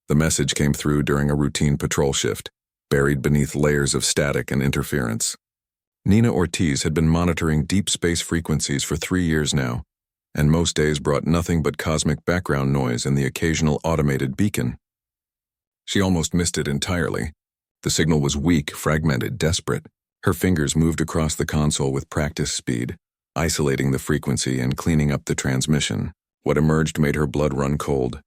The message came through during a routine patrol shift, buried beneath layers of static and interference. Nina Ortiz had been monitoring deep space frequencies for 3 years now, and most days brought nothing but cosmic background noise and the occasional automated beacon. She almost missed it entirely. The signal was weak, fragmented, desperate. Her fingers moved across the console with practice speed, isolating the frequency and cleaning up the transmission. What emerged made her blood run cold.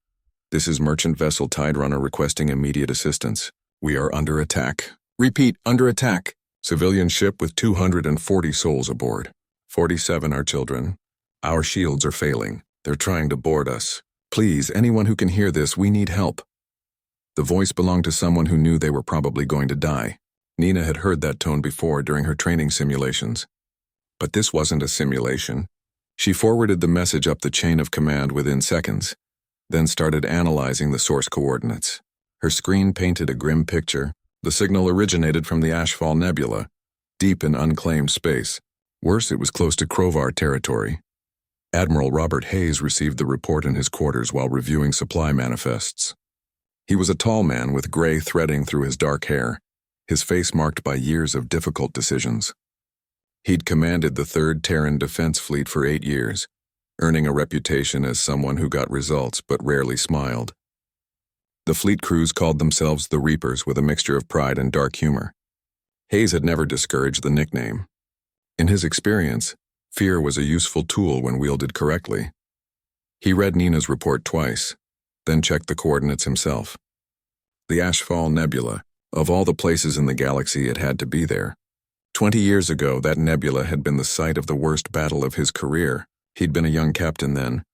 "This is Merchant Vessel Tiderunner requesting immediate assistance. We are under attack. Repeat, under attack. Civilian ship with 240 souls aboard. 47 are children. Our shields are failing. They're trying to board us. Please, anyone who can hear this, we need help." The voice belonged to someone who knew they were probably going to die. Nina had heard that tone before during her training simulations. But this wasn't a simulation. She forwarded the message up the chain of command within seconds, then started analyzing the source coordinates. Her screen painted a grim picture. The signal originated from the Ashfall Nebula, deep in unclaimed space. Worse, it was close to Krovar territory. Admiral Robert Hayes received the report in his quarters while reviewing supply manifests. He was a tall man with gray threading through his dark hair, his face marked by years of difficult decisions. He'd commanded the 3rd Terran Defense Fleet for 8 years, earning a reputation as someone who got results but rarely smiled. The fleet crews called themselves the Reapers with a mixture of pride and dark humor. Hayes had never discouraged the nickname. In his experience, fear was a useful tool when wielded correctly. He read Nina's report twice, then checked the coordinates himself. The Ashfall Nebula. Of all the places in the galaxy, it had to be there. 20 years ago, that nebula had been the site of the worst battle of his career. He'd been a young captain then,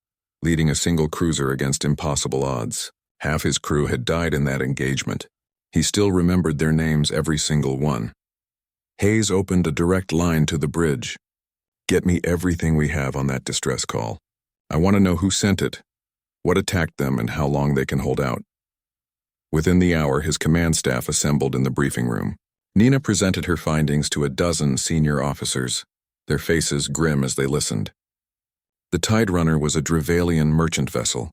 leading a single cruiser against impossible odds. Half his crew had died in that engagement. He still remembered their names, every single one. Hayes opened a direct line to the bridge. "Get me everything we have on that distress call. I want to know who sent it, what attacked them, and how long they can hold out." Within the hour, his command staff assembled in the briefing room. Nina presented her findings to a dozen senior officers, their faces grim as they listened. The Tiderunner was a Drevalian merchant vessel,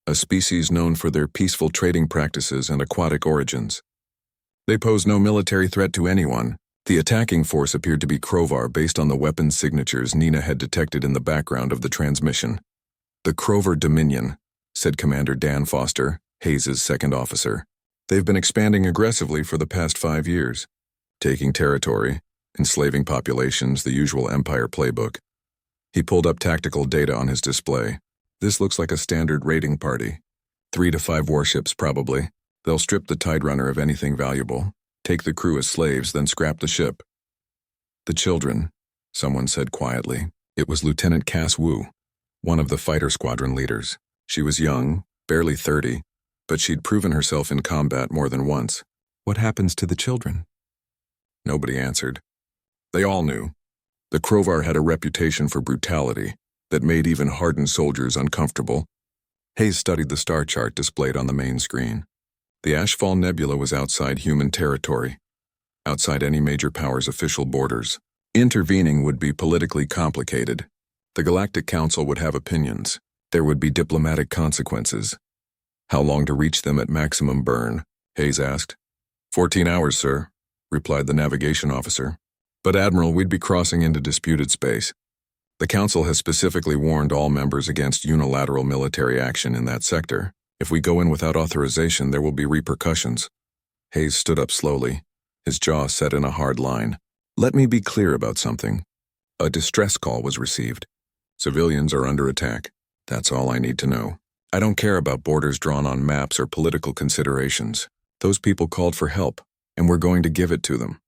a species known for their peaceful trading practices and aquatic origins. They posed no military threat to anyone. The attacking force appeared to be Krovar based on the weapons signatures Nina had detected in the background of the transmission. "The Krovar Dominion," said Commander Dan Foster, Hayes' second officer. "They've been expanding aggressively for the past 5 years, taking territory, enslaving populations, the usual Empire playbook." He pulled up tactical data on his display. "This looks like a standard raiding party. 3 to 5 warships, probably. They'll strip the Tiderunner of anything valuable, take the crew as slaves, then scrap the ship." "The children," someone said quietly. It was Lieutenant Cass Wu, one of the fighter squadron leaders. She was young, barely 30, but she'd proven herself in combat more than once. "What happens to the children?" Nobody answered. They all knew. The Krovar had a reputation for brutality that made even hardened soldiers uncomfortable. Hayes studied the star chart displayed on the main screen. The Ashfall Nebula was outside human territory, outside any major power's official borders. Intervening would be politically complicated. The Galactic Council would have opinions. There would be diplomatic consequences. "How long to reach them at maximum burn?" Hayes asked. 14 hours, sir," replied the navigation officer. "But Admiral, we'd be crossing into disputed space. The Council has specifically warned all members against unilateral military action in that sector. If we go in without authorization, there will be repercussions." Hayes stood up slowly, his jaw set in a hard line. "Let me be clear about something. A distress call was received. Civilians are under attack. That's all I need to know. I don't care about borders drawn on maps or political considerations. Those people called for help, and we're going to give it to them.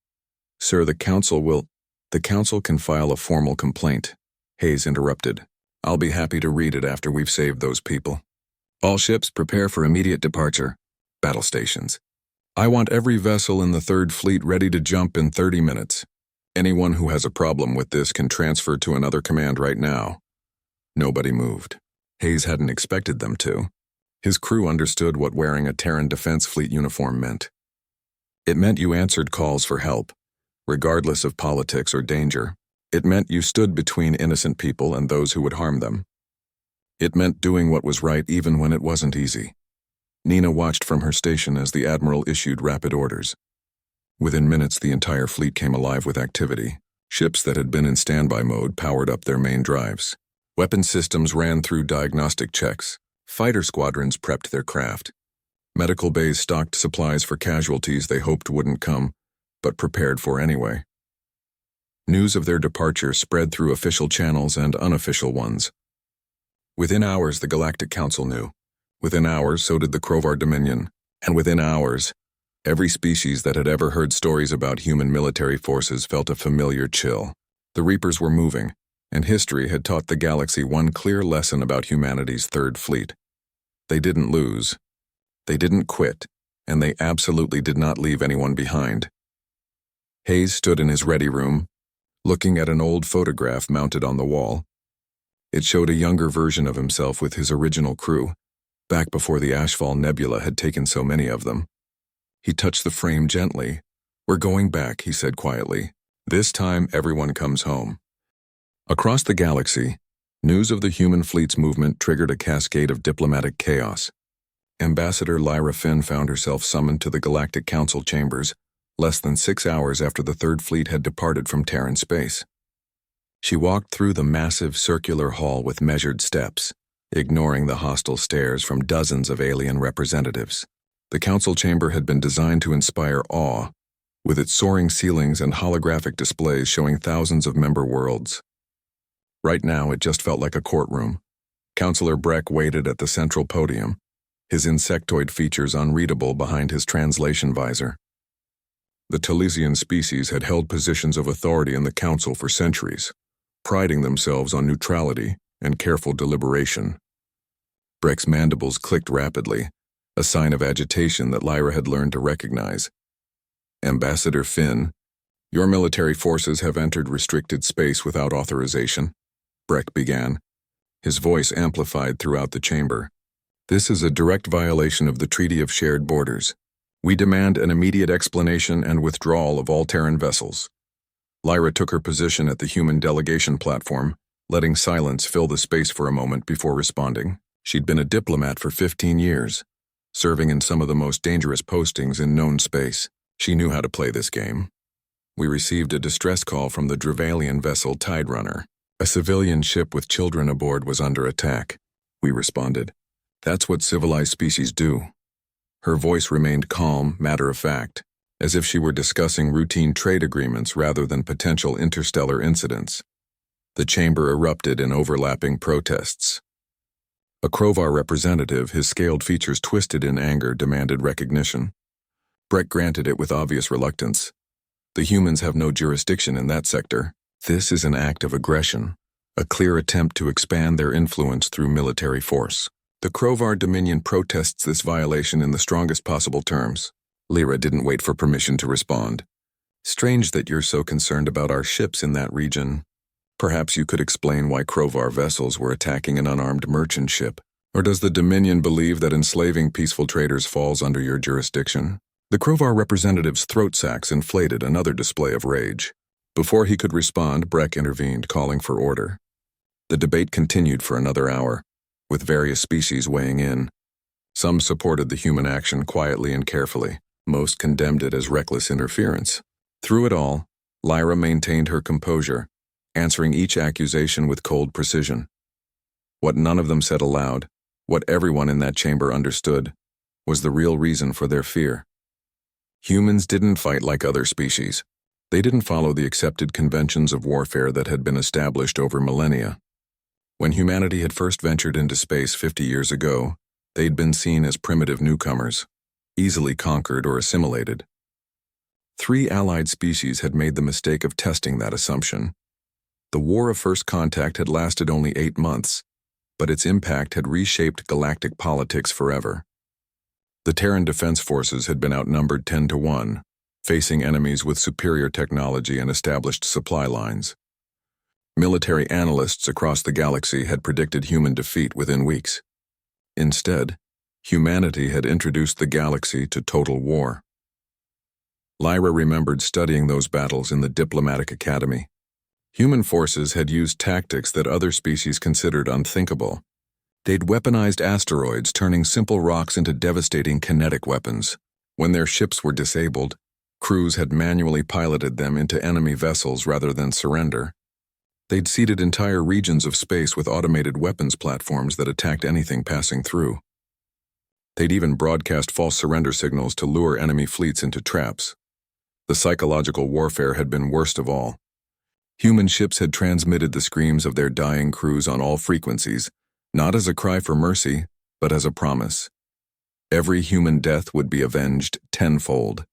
Sir, the Council can file a formal complaint." Hayes interrupted. "I'll be happy to read it after we've saved those people. All ships prepare for immediate departure. Battle stations. I want every vessel in the 3rd Fleet ready to jump in 30 minutes. Anyone who has a problem with this can transfer to another command right now." Nobody moved. Hayes hadn't expected them to. His crew understood what wearing a Terran Defense Fleet uniform meant. It meant you answered calls for help, regardless of politics or danger. It meant you stood between innocent people and those who would harm them. It meant doing what was right even when it wasn't easy. Nina watched from her station as the Admiral issued rapid orders. Within minutes, the entire fleet came alive with activity. Ships that had been in standby mode powered up their main drives. Weapon systems ran through diagnostic checks. Fighter squadrons prepped their craft. Medical bays stocked supplies for casualties they hoped wouldn't come, but prepared for anyway. News of their departure spread through official channels and unofficial ones. Within hours, the Galactic Council knew. Within hours, so did the Krovar Dominion. And within hours, every species that had ever heard stories about human military forces felt a familiar chill. The Reapers were moving, and history had taught the galaxy one clear lesson about humanity's Third Fleet. They didn't lose. They didn't quit, and they absolutely did not leave anyone behind. Hayes stood in his ready room, looking at an old photograph mounted on the wall. It showed a younger version of himself with his original crew, back before the Ashfall Nebula had taken so many of them. He touched the frame gently. "We're going back," he said quietly. "This time, everyone comes home." Across the galaxy, news of the human fleet's movement triggered a cascade of diplomatic chaos. Ambassador Lyra Finn found herself summoned to the Galactic Council chambers less than 6 hours after the Third Fleet had departed from Terran space. She walked through the massive circular hall with measured steps, ignoring the hostile stares from dozens of alien representatives. The council chamber had been designed to inspire awe, with its soaring ceilings and holographic displays showing thousands of member worlds. Right now, it just felt like a courtroom. Councillor Breck waited at the central podium, his insectoid features unreadable behind his translation visor. The Talesian species had held positions of authority in the council for centuries, priding themselves on neutrality and careful deliberation. Breck's mandibles clicked rapidly, a sign of agitation that Lyra had learned to recognize. "Ambassador Finn, your military forces have entered restricted space without authorization," Breck began, his voice amplified throughout the chamber. "This is a direct violation of the Treaty of Shared Borders. We demand an immediate explanation and withdrawal of all Terran vessels." Lyra took her position at the human delegation platform, letting silence fill the space for a moment before responding. She'd been a diplomat for 15 years, serving in some of the most dangerous postings in known space. She knew how to play this game. "We received a distress call from the Drevalian vessel Tide Runner. A civilian ship with children aboard was under attack," we responded. "That's what civilized species do." Her voice remained calm, matter-of-fact, as if she were discussing routine trade agreements rather than potential interstellar incidents. The chamber erupted in overlapping protests. A Krovar representative, his scaled features twisted in anger, demanded recognition. Breck granted it with obvious reluctance. "The humans have no jurisdiction in that sector. This is an act of aggression, a clear attempt to expand their influence through military force. The Krovar Dominion protests this violation in the strongest possible terms." Lyra didn't wait for permission to respond. "Strange that you're so concerned about our ships in that region. Perhaps you could explain why Krovar vessels were attacking an unarmed merchant ship. Or does the Dominion believe that enslaving peaceful traders falls under your jurisdiction?" The Krovar representative's throat sacs inflated, another display of rage. Before he could respond, Breck intervened, calling for order. The debate continued for another hour, with various species weighing in. Some supported the human action quietly and carefully. Most condemned it as reckless interference. Through it all, Lyra maintained her composure, answering each accusation with cold precision. What none of them said aloud, what everyone in that chamber understood, was the real reason for their fear. Humans didn't fight like other species. They didn't follow the accepted conventions of warfare that had been established over millennia. When humanity had first ventured into space 50 years ago, they'd been seen as primitive newcomers, easily conquered or assimilated. 3 allied species had made the mistake of testing that assumption. The War of First Contact had lasted only 8 months, but its impact had reshaped galactic politics forever. The Terran Defense Forces had been outnumbered 10 to 1, facing enemies with superior technology and established supply lines. Military analysts across the galaxy had predicted human defeat within weeks. Instead, humanity had introduced the galaxy to total war. Lyra remembered studying those battles in the Diplomatic Academy. Human forces had used tactics that other species considered unthinkable. They'd weaponized asteroids, turning simple rocks into devastating kinetic weapons. When their ships were disabled, crews had manually piloted them into enemy vessels rather than surrender. They'd seeded entire regions of space with automated weapons platforms that attacked anything passing through. They'd even broadcast false surrender signals to lure enemy fleets into traps. The psychological warfare had been worst of all. Human ships had transmitted the screams of their dying crews on all frequencies, not as a cry for mercy, but as a promise. Every human death would be avenged tenfold.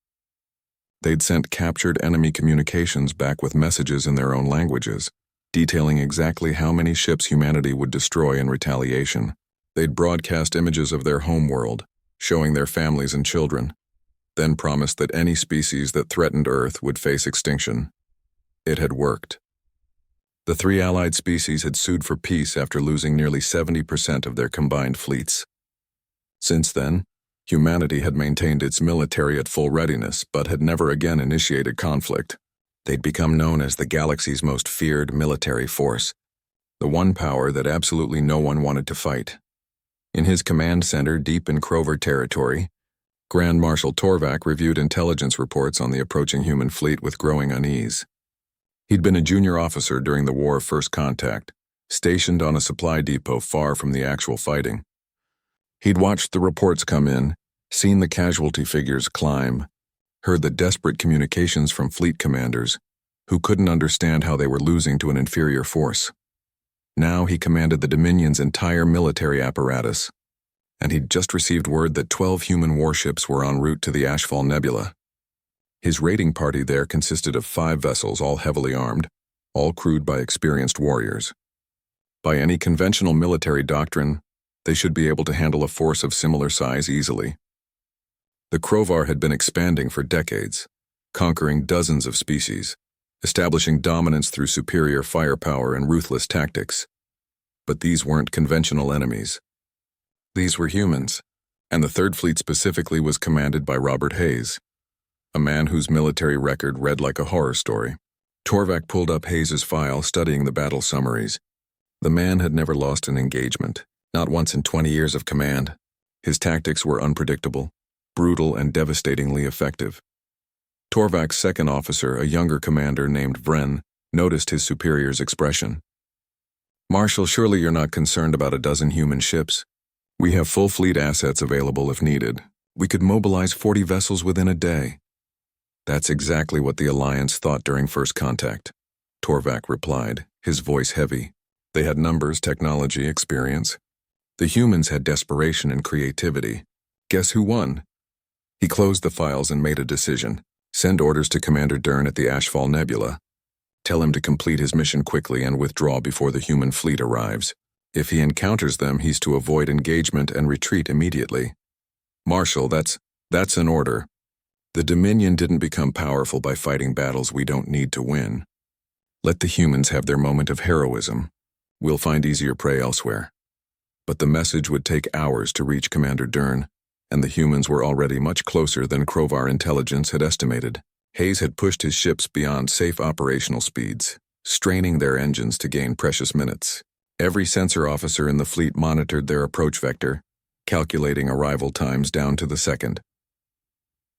They'd sent captured enemy communications back with messages in their own languages, detailing exactly how many ships humanity would destroy in retaliation. They'd broadcast images of their homeworld, showing their families and children, then promised that any species that threatened Earth would face extinction. It had worked. The three allied species had sued for peace after losing nearly 70% of their combined fleets. Since then, humanity had maintained its military at full readiness, but had never again initiated conflict. They'd become known as the galaxy's most feared military force, the one power that absolutely no one wanted to fight. In his command center deep in Crover territory, Grand Marshal Torvak reviewed intelligence reports on the approaching human fleet with growing unease. He'd been a junior officer during the War of First Contact, stationed on a supply depot far from the actual fighting. He'd watched the reports come in, seen the casualty figures climb, heard the desperate communications from fleet commanders, who couldn't understand how they were losing to an inferior force. Now he commanded the Dominion's entire military apparatus, and he'd just received word that 12 human warships were en route to the Ashfall Nebula. His raiding party there consisted of 5 vessels, all heavily armed, all crewed by experienced warriors. By any conventional military doctrine, they should be able to handle a force of similar size easily. The Crovar had been expanding for decades, conquering dozens of species, establishing dominance through superior firepower and ruthless tactics. But these weren't conventional enemies. These were humans, and the Third Fleet specifically was commanded by Robert Hayes, a man whose military record read like a horror story. Torvak pulled up Hayes's file, studying the battle summaries. The man had never lost an engagement, not once in 20 years of command. His tactics were unpredictable, brutal, and devastatingly effective. Torvak's second officer, a younger commander named Vren, noticed his superior's expression. "Marshal, surely you're not concerned about a dozen human ships? We have full fleet assets available if needed. We could mobilize 40 vessels within a day." "That's exactly what the Alliance thought during first contact," Torvak replied, his voice heavy. "They had numbers, technology, experience. The humans had desperation and creativity. Guess who won?" He closed the files and made a decision. Send orders to Commander Dern at the Ashfall Nebula. Tell him to complete his mission quickly and withdraw before the human fleet arrives. If he encounters them, he's to avoid engagement and retreat immediately. "Marshal, that's an order. The Dominion didn't become powerful by fighting battles we don't need to win. Let the humans have their moment of heroism. We'll find easier prey elsewhere." But the message would take hours to reach Commander Dern, and the humans were already much closer than Crovar intelligence had estimated. Hayes had pushed his ships beyond safe operational speeds, straining their engines to gain precious minutes. Every sensor officer in the fleet monitored their approach vector, calculating arrival times down to the second.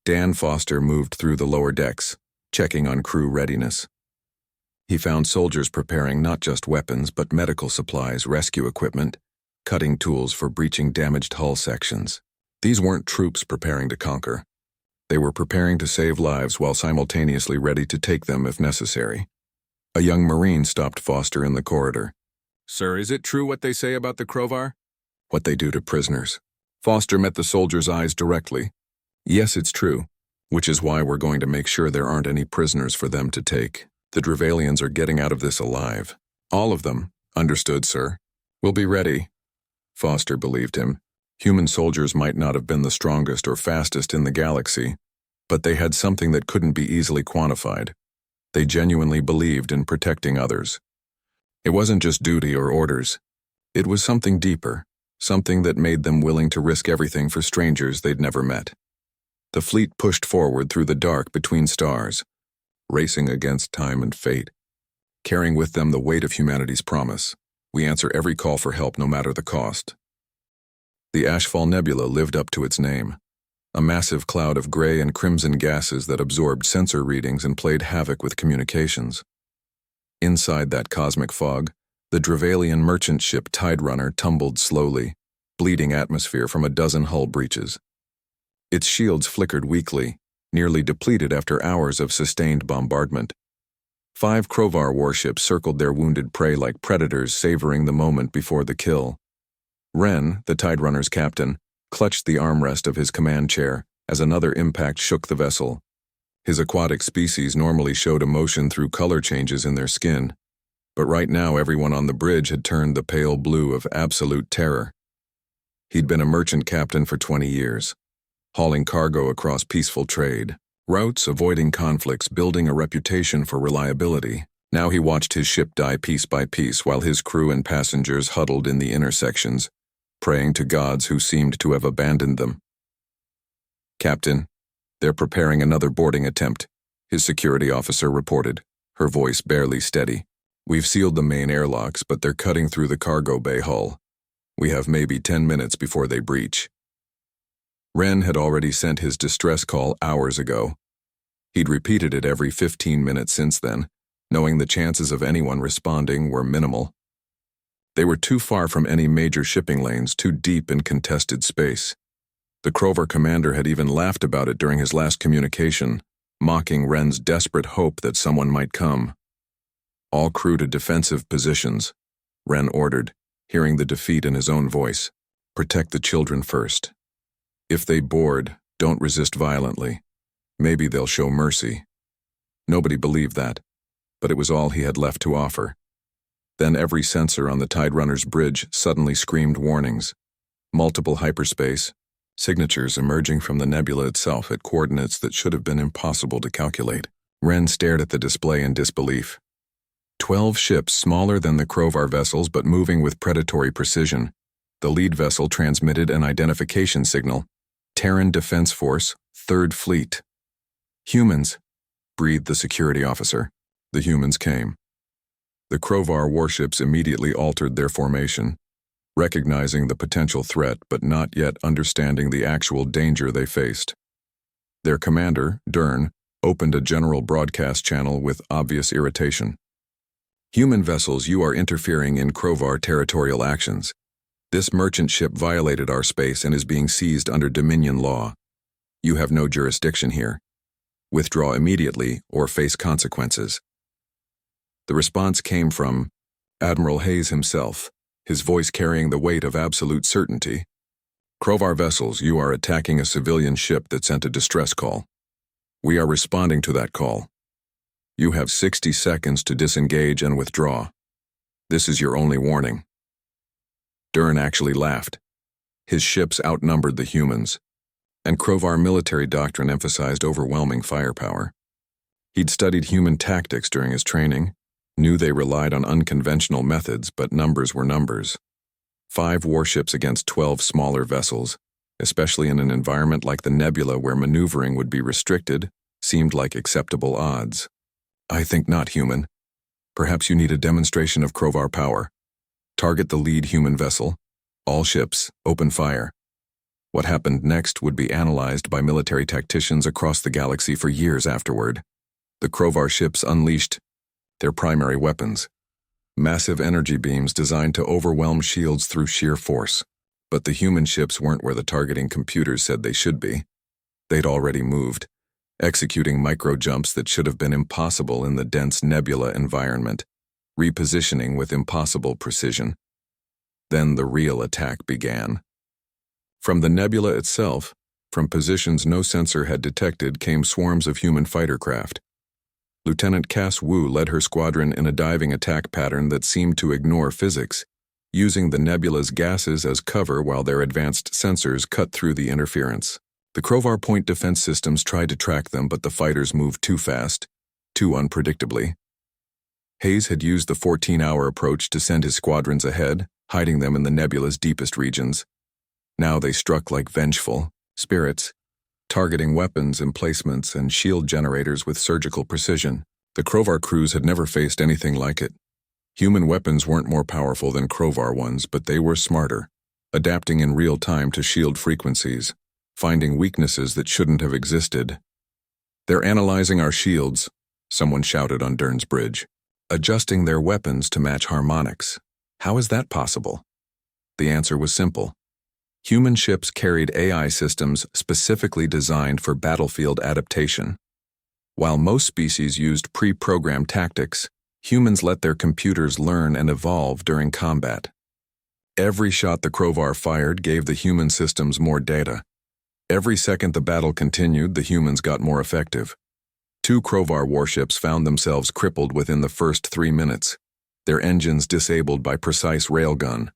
Dan Foster moved through the lower decks, checking on crew readiness. He found soldiers preparing not just weapons but medical supplies, rescue equipment, cutting tools for breaching damaged hull sections. These weren't troops preparing to conquer. They were preparing to save lives while simultaneously ready to take them if necessary. A young Marine stopped Foster in the corridor. "Sir, is it true what they say about the Crovar?" "What they do to prisoners." Foster met the soldier's eyes directly. "Yes, it's true, which is why we're going to make sure there aren't any prisoners for them to take. The Drevalians are getting out of this alive. All of them." "Understood, sir. We'll be ready." Foster believed him. Human soldiers might not have been the strongest or fastest in the galaxy, but they had something that couldn't be easily quantified. They genuinely believed in protecting others. It wasn't just duty or orders. It was something deeper, something that made them willing to risk everything for strangers they'd never met. The fleet pushed forward through the dark between stars, racing against time and fate, carrying with them the weight of humanity's promise. "We answer every call for help no matter the cost. The Ashfall Nebula lived up to its name, a massive cloud of gray and crimson gases that absorbed sensor readings and played havoc with communications. Inside that cosmic fog, the Dravalian merchant ship Tidrunner tumbled slowly, bleeding atmosphere from a dozen hull breaches. Its shields flickered weakly, nearly depleted after hours of sustained bombardment. 5 Krovar warships circled their wounded prey like predators savoring the moment before the kill. Ren, the Tidrunner's captain, clutched the armrest of his command chair as another impact shook the vessel. His aquatic species normally showed emotion through color changes in their skin, but right now everyone on the bridge had turned the pale blue of absolute terror. He'd been a merchant captain for 20 years, hauling cargo across peaceful trade routes, avoiding conflicts, building a reputation for reliability. Now he watched his ship die piece by piece while his crew and passengers huddled in the intersections, praying to gods who seemed to have abandoned them. "Captain, they're preparing another boarding attempt," his security officer reported, her voice barely steady. "We've sealed the main airlocks, but they're cutting through the cargo bay hull. We have maybe 10 minutes before they breach." Ren had already sent his distress call hours ago. He'd repeated it every 15 minutes since then, knowing the chances of anyone responding were minimal. They were too far from any major shipping lanes, too deep in contested space. The Krovar commander had even laughed about it during his last communication, mocking Ren's desperate hope that someone might come. "All crew to defensive positions," Ren ordered, hearing the defeat in his own voice. "Protect the children first. If they board, don't resist violently. Maybe they'll show mercy." Nobody believed that, but it was all he had left to offer. Then every sensor on the Tidrunner's bridge suddenly screamed warnings. Multiple hyperspace signatures emerging from the nebula itself at coordinates that should have been impossible to calculate. Ren stared at the display in disbelief. 12 ships smaller than the Krovar vessels but moving with predatory precision. The lead vessel transmitted an identification signal. Terran Defense Force, 3rd Fleet. "Humans," breathed the security officer. The humans came. The Krovar warships immediately altered their formation, recognizing the potential threat but not yet understanding the actual danger they faced. Their commander, Dern, opened a general broadcast channel with obvious irritation. "Human vessels, you are interfering in Krovar territorial actions. This merchant ship violated our space and is being seized under Dominion law. You have no jurisdiction here. Withdraw immediately or face consequences." The response came from Admiral Hayes himself, his voice carrying the weight of absolute certainty. "Krovar vessels, you are attacking a civilian ship that sent a distress call. We are responding to that call. You have 60 seconds to disengage and withdraw. This is your only warning." Dern actually laughed. His ships outnumbered the humans, and Krovar military doctrine emphasized overwhelming firepower. He'd studied human tactics during his training, knew they relied on unconventional methods, but numbers were numbers. 5 warships against 12 smaller vessels, especially in an environment like the nebula where maneuvering would be restricted, seemed like acceptable odds. "I think not, human. Perhaps you need a demonstration of Krovar power. Target the lead human vessel. All ships, open fire." What happened next would be analyzed by military tacticians across the galaxy for years afterward. The Krovar ships unleashed their primary weapons, massive energy beams designed to overwhelm shields through sheer force. But the human ships weren't where the targeting computers said they should be. They'd already moved, executing micro-jumps that should have been impossible in the dense nebula environment, repositioning with impossible precision. Then the real attack began. From the nebula itself, from positions no sensor had detected, came swarms of human fighter craft. Lieutenant Cass Wu led her squadron in a diving attack pattern that seemed to ignore physics, using the nebula's gases as cover while their advanced sensors cut through the interference. The Krovar point defense systems tried to track them, but the fighters moved too fast, too unpredictably. Hayes had used the 14-hour approach to send his squadrons ahead, hiding them in the nebula's deepest regions. Now they struck like vengeful spirits, targeting weapons, emplacements, and shield generators with surgical precision. The Krovar crews had never faced anything like it. Human weapons weren't more powerful than Krovar ones, but they were smarter. adapting in real time to shield frequencies, finding weaknesses that shouldn't have existed. "They're analyzing our shields," someone shouted on Dern's bridge. "Adjusting their weapons to match harmonics. How is that possible?" The answer was simple. Human ships carried AI systems specifically designed for battlefield adaptation. While most species used pre-programmed tactics, humans let their computers learn and evolve during combat. Every shot the Crovar fired gave the human systems more data. Every second the battle continued, the humans got more effective. 2 Crovar warships found themselves crippled within the first 3 minutes, their engines disabled by precise railgun,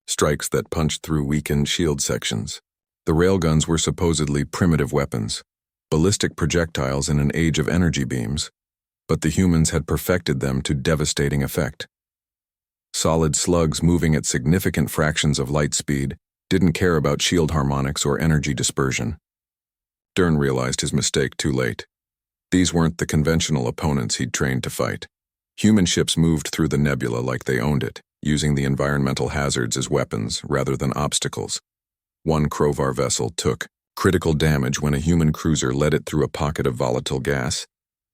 strikes that punched through weakened shield sections. The railguns were supposedly primitive weapons, ballistic projectiles in an age of energy beams, but the humans had perfected them to devastating effect. Solid slugs moving at significant fractions of light speed didn't care about shield harmonics or energy dispersion. Dern realized his mistake too late. These weren't the conventional opponents he'd trained to fight. Human ships moved through the nebula like they owned it, using the environmental hazards as weapons rather than obstacles. One Crovar vessel took critical damage when a human cruiser led it through a pocket of volatile gas,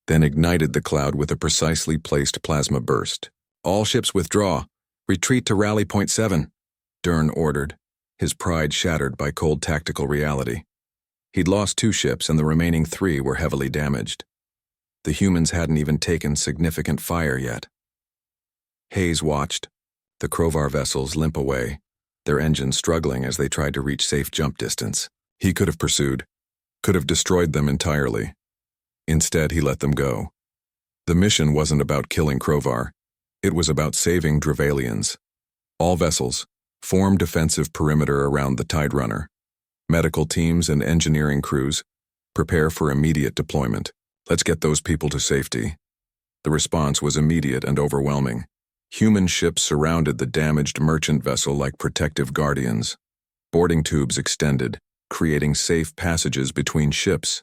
then ignited the cloud with a precisely placed plasma burst. "All ships withdraw. Retreat to rally point 7, Dern ordered, his pride shattered by cold tactical reality. He'd lost 2 ships and the remaining 3 were heavily damaged. The humans hadn't even taken significant fire yet. Hayes watched, the Crovar vessels limp away, their engines struggling as they tried to reach safe jump distance. He could have pursued, could have destroyed them entirely. Instead, he let them go. The mission wasn't about killing Crovar. It was about saving Drevalians. All vessels, form defensive perimeter around the Tide Runner. Medical teams and engineering crews, prepare for immediate deployment. Let's get those people to safety. The response was immediate and overwhelming. Human ships surrounded the damaged merchant vessel like protective guardians. Boarding tubes extended, creating safe passages between ships.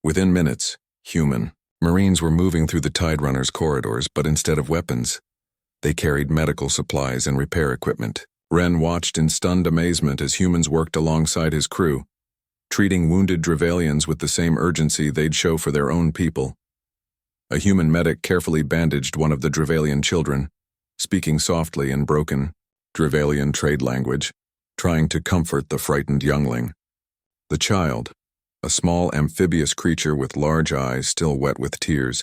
Within minutes, human Marines were moving through the Tide Runner's corridors, but instead of weapons, they carried medical supplies and repair equipment. Wren watched in stunned amazement as humans worked alongside his crew, treating wounded Drevalians with the same urgency they'd show for their own people. A human medic carefully bandaged one of the Drevalian children, speaking softly in broken Drevalian trade language, trying to comfort the frightened youngling. The child, a small amphibious creature with large eyes still wet with tears,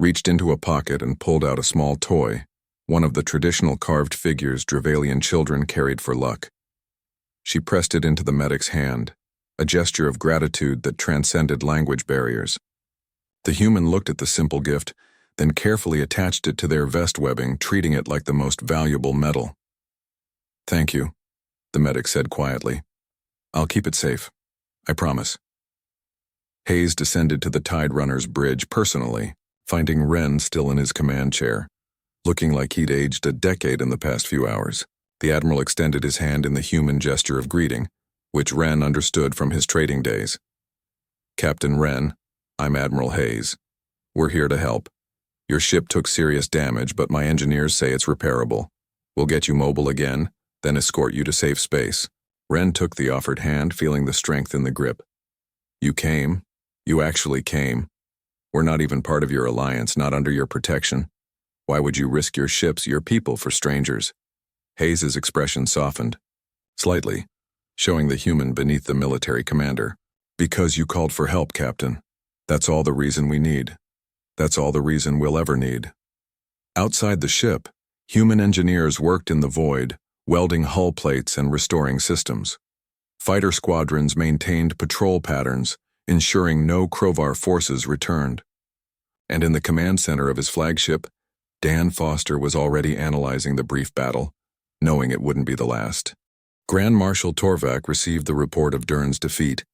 reached into a pocket and pulled out a small toy, one of the traditional carved figures Drevalian children carried for luck. She pressed it into the medic's hand, a gesture of gratitude that transcended language barriers. The human looked at the simple gift, then carefully attached it to their vest webbing, treating it like the most valuable metal. "Thank you," the medic said quietly. "I'll keep it safe. I promise." Hayes descended to the Tide Runner's bridge personally, finding Wren still in his command chair, looking like he'd aged a decade in the past few hours. The Admiral extended his hand in the human gesture of greeting, which Wren understood from his trading days. "Captain Wren, I'm Admiral Hayes. We're here to help. Your ship took serious damage, but my engineers say it's repairable. We'll get you mobile again, then escort you to safe space." Wren took the offered hand, feeling the strength in the grip. "You came. You actually came. We're not even part of your alliance, not under your protection. Why would you risk your ships, your people, for strangers?" Hayes's expression softened, slightly, showing the human beneath the military commander. "Because you called for help, Captain. That's all the reason we need. That's all the reason we'll ever need." Outside the ship, human engineers worked in the void, welding hull plates and restoring systems. Fighter squadrons maintained patrol patterns, ensuring no Crovar forces returned. And in the command center of his flagship, Dan Foster was already analyzing the brief battle, knowing it wouldn't be the last. Grand Marshal Torvak received the report of Dern's defeat.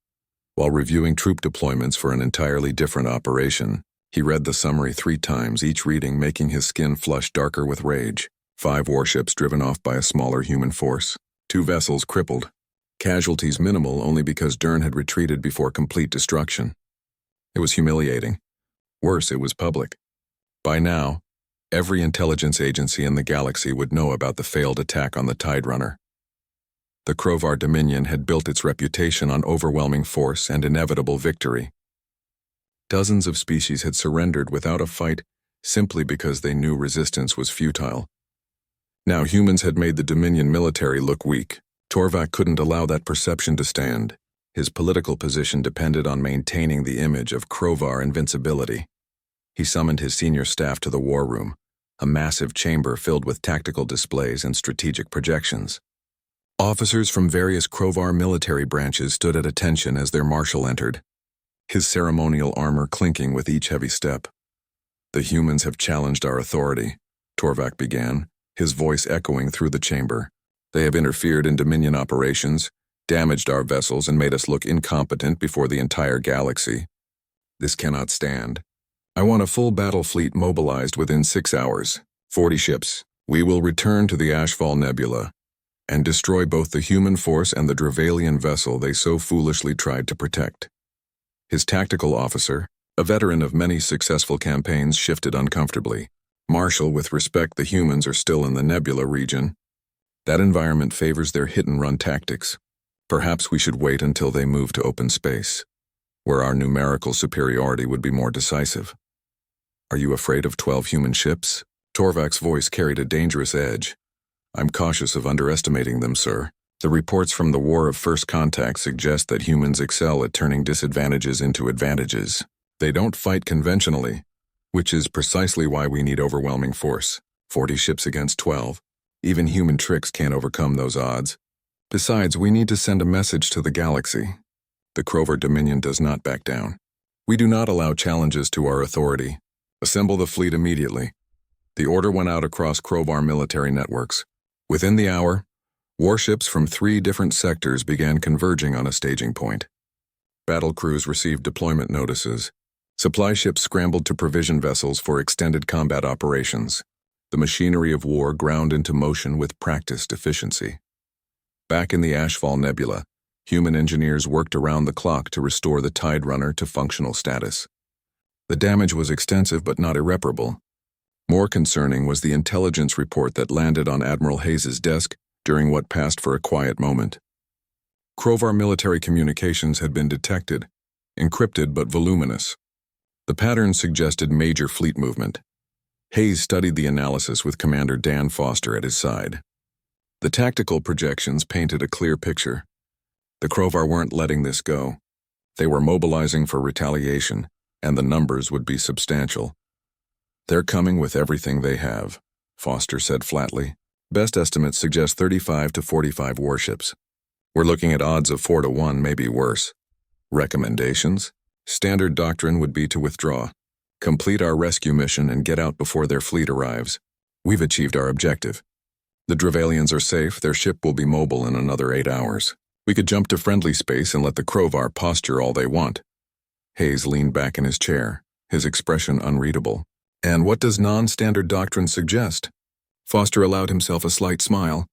While reviewing troop deployments for an entirely different operation, he read the summary 3 times, each reading making his skin flush darker with rage. 5 warships driven off by a smaller human force. 2 vessels crippled. Casualties minimal only because Dern had retreated before complete destruction. It was humiliating. Worse, it was public. By now, every intelligence agency in the galaxy would know about the failed attack on the Tide Runner. The Crovar Dominion had built its reputation on overwhelming force and inevitable victory. Dozens of species had surrendered without a fight simply because they knew resistance was futile. Now humans had made the Dominion military look weak. Torvak couldn't allow that perception to stand. His political position depended on maintaining the image of Crovar invincibility. He summoned his senior staff to the war room, a massive chamber filled with tactical displays and strategic projections. Officers from various Crovar military branches stood at attention as their marshal entered, his ceremonial armor clinking with each heavy step. "The humans have challenged our authority," Torvak began, his voice echoing through the chamber. "They have interfered in Dominion operations, damaged our vessels, and made us look incompetent before the entire galaxy. This cannot stand. I want a full battle fleet mobilized within 6 hours, 40 ships. We will return to the Ashfall Nebula and destroy both the human force and the Dravalian vessel they so foolishly tried to protect." His tactical officer, a veteran of many successful campaigns, shifted uncomfortably. "Marshal, with respect, the humans are still in the Nebula region. That environment favors their hit-and-run tactics. Perhaps we should wait until they move to open space, where our numerical superiority would be more decisive." "Are you afraid of 12 human ships?" Torvak's voice carried a dangerous edge. "I'm cautious of underestimating them, sir. The reports from the War of First Contact suggest that humans excel at turning disadvantages into advantages. They don't fight conventionally, which is precisely why we need overwhelming force. 40 ships against 12. Even human tricks can't overcome those odds. Besides, we need to send a message to the galaxy. The Crovar Dominion does not back down. We do not allow challenges to our authority. Assemble the fleet immediately." The order went out across Crovar military networks. Within the hour, warships from 3 different sectors began converging on a staging point. Battle crews received deployment notices. Supply ships scrambled to provision vessels for extended combat operations. The machinery of war ground into motion with practiced efficiency. Back in the Ashfall Nebula, human engineers worked around the clock to restore the Tide Runner to functional status. The damage was extensive but not irreparable. More concerning was the intelligence report that landed on Admiral Hayes's desk during what passed for a quiet moment. Crovar military communications had been detected, encrypted but voluminous. The pattern suggested major fleet movement. Hayes studied the analysis with Commander Dan Foster at his side. The tactical projections painted a clear picture. The Crovar weren't letting this go. They were mobilizing for retaliation, and the numbers would be substantial. "They're coming with everything they have," Foster said flatly. "Best estimates suggest 35 to 45 warships. We're looking at odds of 4 to 1, maybe worse. Recommendations? Standard doctrine would be to withdraw, complete our rescue mission, and get out before their fleet arrives. We've achieved our objective. The Dravalians are safe. Their ship will be mobile in another 8 hours. We could jump to friendly space and let the Crovar posture all they want." Hayes leaned back in his chair, his expression unreadable. "And what does non-standard doctrine suggest?" Foster allowed himself a slight smile.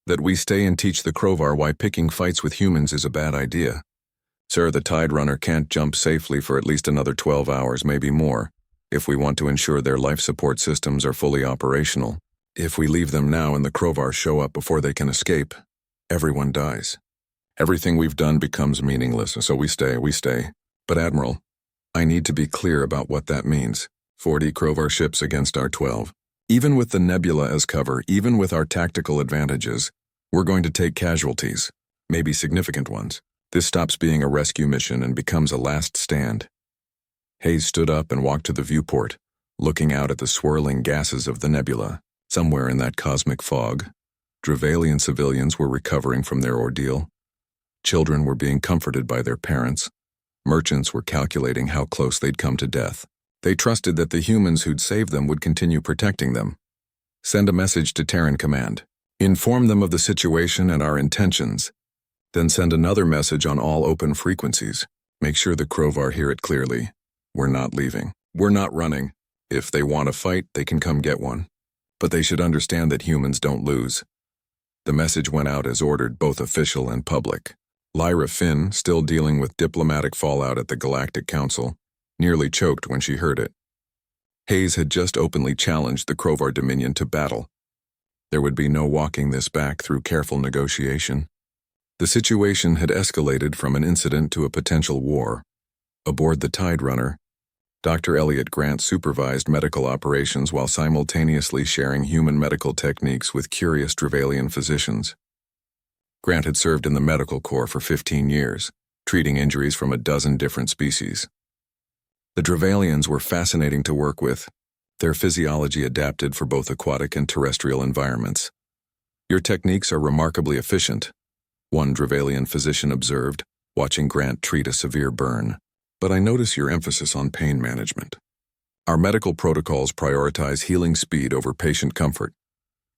"That we stay and teach the Crovar why picking fights with humans is a bad idea. Sir, the Tide Runner can't jump safely for at least another 12 hours, maybe more, if we want to ensure their life support systems are fully operational. If we leave them now and the Crovar show up before they can escape, everyone dies. Everything we've done becomes meaningless, so we stay. But Admiral, I need to be clear about what that means. 40 Crovar ships against our 12. Even with the Nebula as cover, even with our tactical advantages, we're going to take casualties, maybe significant ones. This stops being a rescue mission and becomes a last stand." Hayes stood up and walked to the viewport, looking out at the swirling gases of the nebula. Somewhere in that cosmic fog, Dravalian civilians were recovering from their ordeal. Children were being comforted by their parents. Merchants were calculating how close they'd come to death. They trusted that the humans who'd saved them would continue protecting them. "Send a message to Terran Command. Inform them of the situation and our intentions. Then send another message on all open frequencies. Make sure the Crovar hear it clearly. We're not leaving. We're not running. If they want a fight, they can come get one. But they should understand that humans don't lose." The message went out as ordered, both official and public. Lyra Finn, still dealing with diplomatic fallout at the Galactic Council, nearly choked when she heard it. Hayes had just openly challenged the Crovar Dominion to battle. There would be no walking this back through careful negotiation. The situation had escalated from an incident to a potential war. Aboard the Tide Runner, Dr. Elliot Grant supervised medical operations while simultaneously sharing human medical techniques with curious Drevalian physicians. Grant had served in the medical corps for 15 years, treating injuries from a dozen different species. The Drevalians were fascinating to work with, their physiology adapted for both aquatic and terrestrial environments. "Your techniques are remarkably efficient," one Drevalian physician observed, watching Grant treat a severe burn. "But I notice your emphasis on pain management. Our medical protocols prioritize healing speed over patient comfort.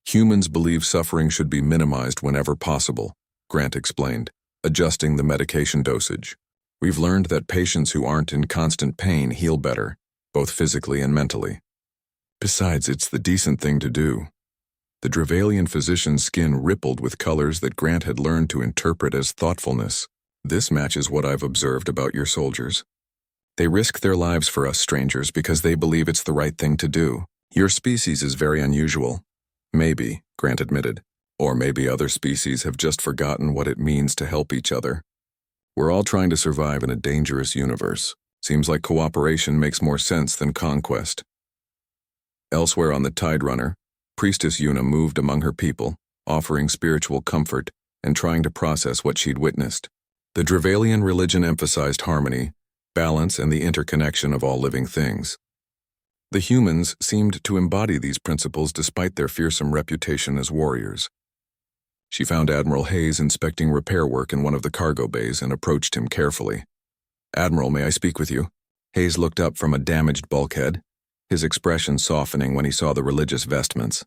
Humans believe suffering should be minimized whenever possible," Grant explained, adjusting the medication dosage. "We've learned that patients who aren't in constant pain heal better, both physically and mentally. Besides, it's the decent thing to do." The Drevalian physician's skin rippled with colors that Grant had learned to interpret as thoughtfulness. "This matches what I've observed about your soldiers. They risk their lives for us strangers because they believe it's the right thing to do. Your species is very unusual." "Maybe," Grant admitted. "Or maybe other species have just forgotten what it means to help each other. We're all trying to survive in a dangerous universe. Seems like cooperation makes more sense than conquest." Elsewhere on the Tide Runner, Priestess Yuna moved among her people, offering spiritual comfort and trying to process what she'd witnessed. The Drevalian religion emphasized harmony, balance, and the interconnection of all living things. The humans seemed to embody these principles despite their fearsome reputation as warriors. She found Admiral Hayes inspecting repair work in one of the cargo bays and approached him carefully. "Admiral, may I speak with you?" Hayes looked up from a damaged bulkhead, his expression softening when he saw the religious vestments.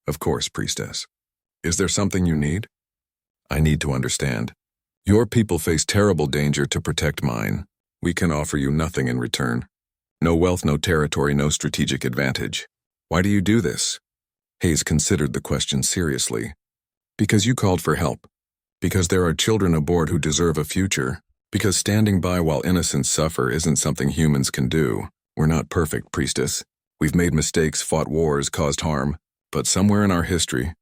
"Of course, Priestess. Is there something you need?" "I need to understand. Your people face terrible danger to protect mine. We can offer you nothing in return. No wealth, no territory, no strategic advantage. Why do you do this?" Hayes considered the question seriously. "Because you called for help. Because there are children aboard who deserve a future. Because standing by while innocents suffer isn't something humans can do. We're not perfect, Priestess. We've made mistakes, fought wars, caused harm. But somewhere in our history,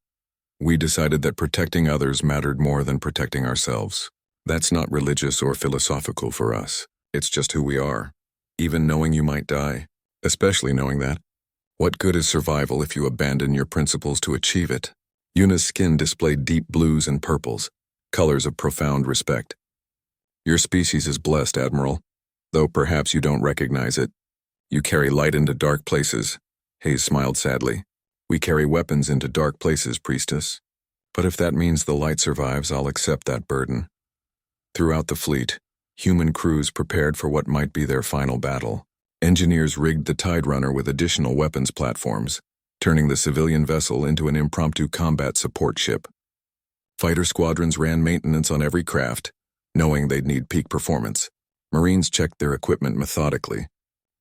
we decided that protecting others mattered more than protecting ourselves. That's not religious or philosophical for us. It's just who we are. Even knowing you might die, especially knowing that. What good is survival if you abandon your principles to achieve it?" Yuna's skin displayed deep blues and purples, colors of profound respect. "Your species is blessed, Admiral, though perhaps you don't recognize it. You carry light into dark places." Hayes smiled sadly. "We carry weapons into dark places, Priestess. But if that means the light survives, I'll accept that burden." Throughout the fleet, human crews prepared for what might be their final battle. Engineers rigged the Tide Runner with additional weapons platforms, turning the civilian vessel into an impromptu combat support ship. Fighter squadrons ran maintenance on every craft, knowing they'd need peak performance. Marines checked their equipment methodically,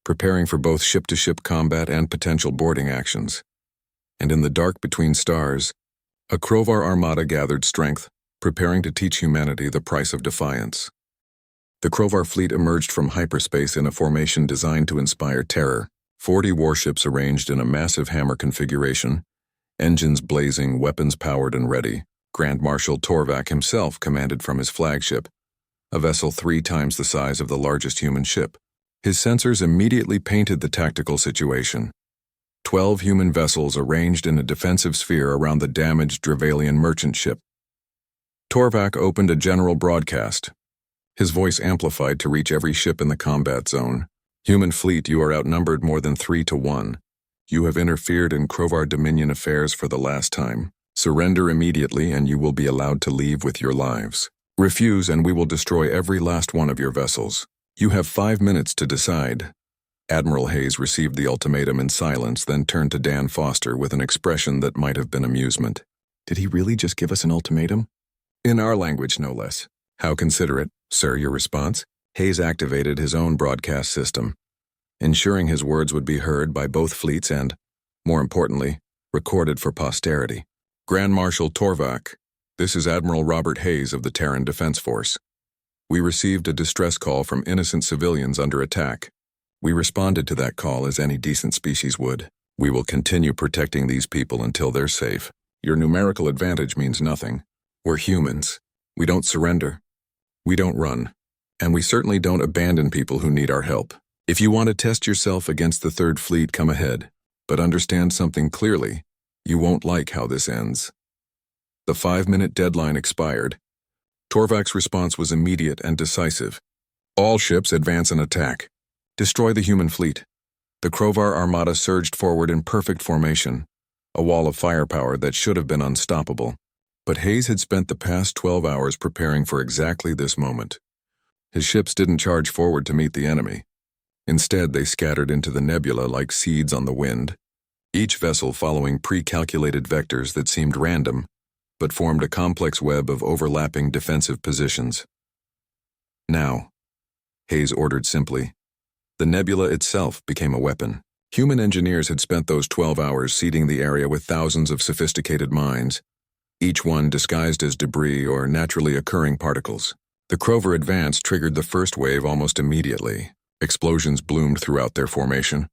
preparing for both ship-to-ship combat and potential boarding actions. And in the dark between stars, a Krovar armada gathered strength, preparing to teach humanity the price of defiance. The Krovar fleet emerged from hyperspace in a formation designed to inspire terror. 40 warships arranged in a massive hammer configuration, engines blazing, weapons powered and ready. Grand Marshal Torvak himself commanded from his flagship, a vessel 3 times the size of the largest human ship. His sensors immediately painted the tactical situation. 12 human vessels arranged in a defensive sphere around the damaged Drevalian merchant ship. Torvak opened a general broadcast, his voice amplified to reach every ship in the combat zone. "Human fleet, you are outnumbered more than 3 to 1. You have interfered in Krovar Dominion affairs for the last time. Surrender immediately and you will be allowed to leave with your lives. Refuse and we will destroy every last one of your vessels. You have 5 minutes to decide." Admiral Hayes received the ultimatum in silence, then turned to Dan Foster with an expression that might have been amusement. "Did he really just give us an ultimatum?" "In our language, no less." "How considerate, sir, your response?" Hayes activated his own broadcast system, ensuring his words would be heard by both fleets and, more importantly, recorded for posterity. "Grand Marshal Torvak, this is Admiral Robert Hayes of the Terran Defense Force. We received a distress call from innocent civilians under attack. We responded to that call as any decent species would. We will continue protecting these people until they're safe. Your numerical advantage means nothing. We're humans, We don't surrender. We don't run. And we certainly don't abandon people who need our help. If you want to test yourself against the Third Fleet, come ahead. But understand something clearly. You won't like how this ends. The 5-minute deadline expired. Torvak's response was immediate and decisive. All ships advance and attack. Destroy the human fleet. The Krovar armada surged forward in perfect formation, a wall of firepower that should have been unstoppable. But Hayes had spent the past 12 hours preparing for exactly this moment. His ships didn't charge forward to meet the enemy. Instead, they scattered into the nebula like seeds on the wind, each vessel following pre-calculated vectors that seemed random, but formed a complex web of overlapping defensive positions. Now, Hayes ordered simply. The nebula itself became a weapon. Human engineers had spent those 12 hours seeding the area with thousands of sophisticated mines, each one disguised as debris or naturally occurring particles. The Krovar advance triggered the first wave almost immediately. Explosions bloomed throughout their formation,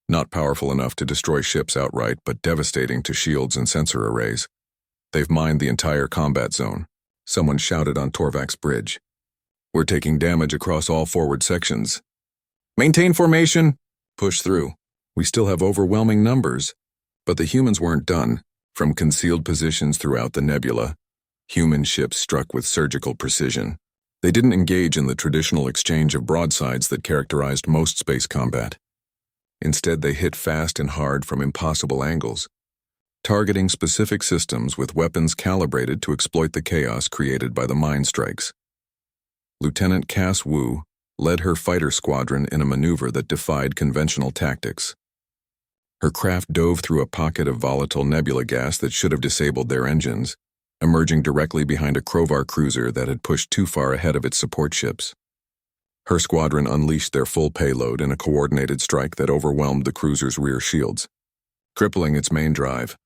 not powerful enough to destroy ships outright, but devastating to shields and sensor arrays. They've mined the entire combat zone, someone shouted on Torvak's bridge. We're taking damage across all forward sections. Maintain formation! Push through. We still have overwhelming numbers. But the humans weren't done. From concealed positions throughout the nebula, human ships struck with surgical precision. They didn't engage in the traditional exchange of broadsides that characterized most space combat. Instead, they hit fast and hard from impossible angles, targeting specific systems with weapons calibrated to exploit the chaos created by the mine strikes. Lieutenant Cass Wu led her fighter squadron in a maneuver that defied conventional tactics. Her craft dove through a pocket of volatile nebula gas that should have disabled their engines, emerging directly behind a Krovar cruiser that had pushed too far ahead of its support ships. Her squadron unleashed their full payload in a coordinated strike that overwhelmed the cruiser's rear shields, crippling its main drive.